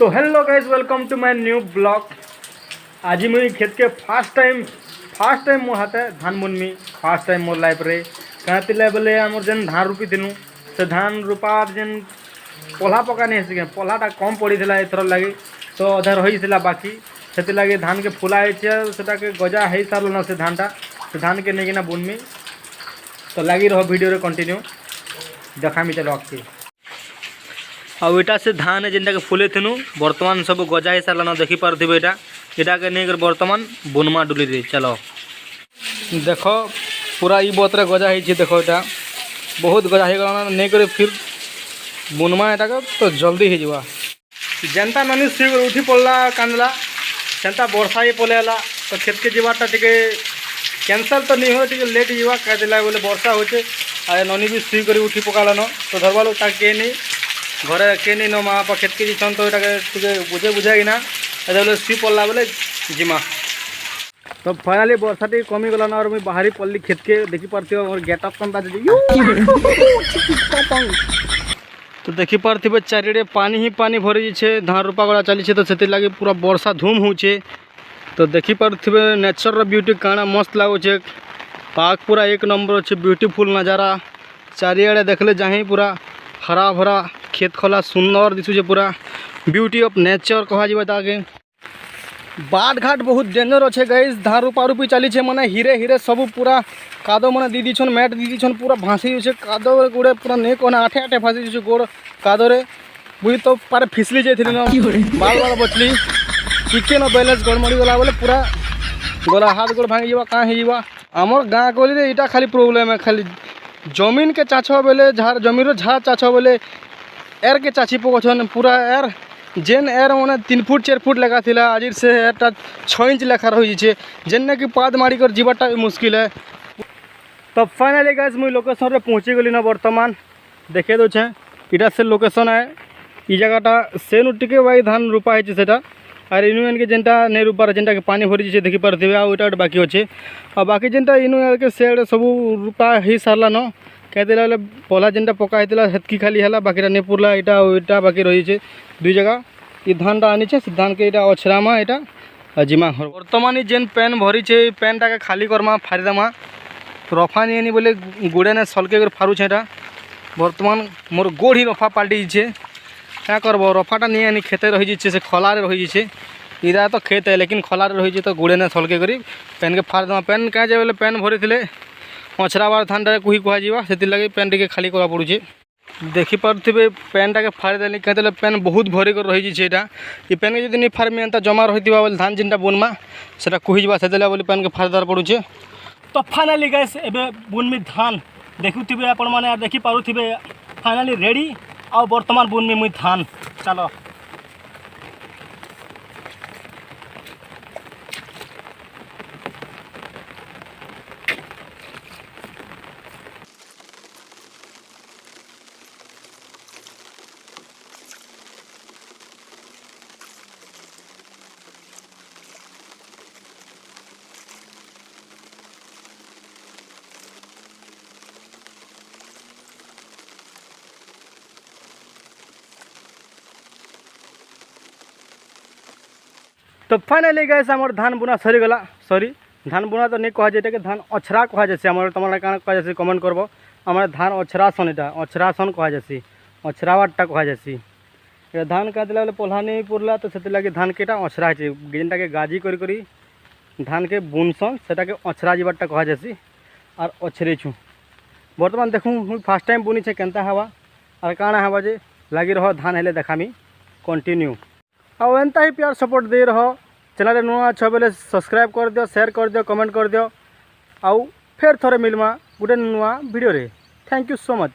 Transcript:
तो hello guys welcome to my new blog. आज मुझे खेत के फास्ट टाइम मो हाथे धान बुनमी फास्ट टाइम मोर लाइफ रे कहते बोले आम जेन धान रोपी थिलु से धान रोपा जेन पल्हा पका नहीं आसिके पल्हाटा कम पड़ा एथर लगे तो अधा रही बाकी से लगे धान के फुला से गजा हो सारे से धान के नहीं बुनमी तो लगी रहो वीडियो कंटिन्यू देखामी चलो आपके आउ इटा से धान जेनटा के फुले थीनु बर्तमान सब गजा हो सारा देखी पारे यहाँ के नहीं बर्तमान बुनमा डुली रे चलो देख पूरा ई बतरे गजा हो देख यहाँ बहुत गजा हो गला नहीं कर फिर बुनमा यहाँ तो जल्दी हो जेनता मानी शीघ्र उठी पड़ा कांदला सेंता वर्षा ही पलैला तो खेत के जीवाटा टे कैंसल तो नहीं हो लेट हुआ कहला बोले वर्षा होचे आ ननी भी शुई कर उठी पकालान तो धरवा लोग के नहीं घरे के नहीं न माँ बापा खेत के जीछन तो ये बुझे बुझाइना बोले शुई पड़ा बोले जिमा तो फाइनाली वर्षा टी कमी गलान और मुझे बाहरी पल्ली खेत के देखी पार्थ मोर गेटअप कम तो देखी पारे चारिड़े पानी ही पानी भरी जाए धान रोपा गला चली तो से लगे पूरा वर्षा धूम होचे तो देखी पारे नेचर ब्यूटी काना मस्त लगुचे पाक पूरा एक नंबर अच्छे ब्यूटीफुल नज़ारा चारिड़े देखले जहीं पूरा हरा भरा खेत खला सुंदर दिशुचे पूरा ब्यूटी ऑफ नेचर कह ताके बाट घाट बहुत डेंजर अच्छे गई धान रोपा रोपी चली माने हिरे हिरे सब पूरा कादो मैंने दी दीछन मैट दी दीछन पूरा भासी जाए कादो गोड़े पूरा नहीं कहना आठे आठे भासी जाए गोड़ कादोरे बुझी तो पारे फिसली जाती बाल बाल बचली टिके न बैलेंस गड़मड़ी गला बोले पूरा गला हाथ गोड़ भांगी जा कहाँ हो आमर गाँ गली रे इटा खाली प्रोब्लेम है खाली जमीन के चाछ बेले झाड़ जमीन झाड़ चाछ बेले एर के चाची पकड़न पूरा एर जेन एर मैंने 3 फुट 4 फुट लगा था आज से एरटा 6 इंच लेखा रही है जेन कि पाद मारी कर जीवाटा मुश्किल है। तो फाइनाली गाइस मुझे लोकेशन रे पहुँची गली ना बर्तमान देखे दे इटा से लोकेशन है ई जगहटा सेनु टिके भाई धान रोपा है और इनु के जेनटा नहीं रोपार जेनटा के पानी भरी जाए देखी पारे आटा बाकी अच्छे और बाकी जेनटा इनु के सेड सब रोपा हो सारा न कहते बोले पहला जेनटा पका होता हेतकी खाली है बाकी नहीं पुरला इटा बाकी रही है 2 जगह ये धानटा आनी से धान के इटा अछरामा इटा जिमा बर्तमान जेन पेन भरी है पेनटा के खाली करमा फारीदेमा रफा नहीं आनी बोले गोड़े ने सलके फारूँ यहाँ बर्तमान मोर गोड़ ही रफा पाल्टी क्या करब रफाटा नहीं आनी खेते रही से खलारे रही है इरा तो खेत है लेकिन खलारे रही तो गोड़े ने सलके कर पेन के फारीदेमा पेन क्या जाए बोले पेन भरी थे अछरा बार धानटा कुही कहुआ से लगे पेन टे खाली करा पड़ुचे देखी पारे पेनटा के फारीदेली कहते पेन बहुत भरी कर रही है ये पेन के जो नहीं फार्मी एंता जमा रही बोले धान जिनटा बुनमा से कुही जा से बोले पेन के फारीदार पड़ुचे। तो फाइनाली गैस एबे बुनमी धान देखुवे आपण मैंने देखी पारे फाइनाली रेडी आ बर्तमान बुनमी मुई धान चलो तो फाइनाली गैस आमर धान बुना सरीगला सॉरी धान बुना तो नहीं कह जाए धान अछरा कह जैसे तुम्हारा क्या कह जैसे कमेंट करब आम धान अछरासन यहाँ अछरासन कह जैसी अछरावाटा कह जैसी धान का दिला बोले पल्हा नहीं पुरला तो से लगे धान के अछरा जेनटा के गाजी करी धान के बुनसन से अछरा जीवाटा कह जैसी और अछरे छू बर्तमान देखूँ फास्ट टाइम बुनी है केनता हवा और काଣା हवा जे लगी रहो धान हेले देखामी कंटिन्यू और एंता ही प्यार सपोर्ट दे रहो चैनल नुआ अच्छे बेले सब्सक्राइब कर दियो शेयर कर दियो कमेंट कर दियो आउ फिर थोड़े मिलमा गोटे नुआ वीडियो रे थैंक यू सो मच।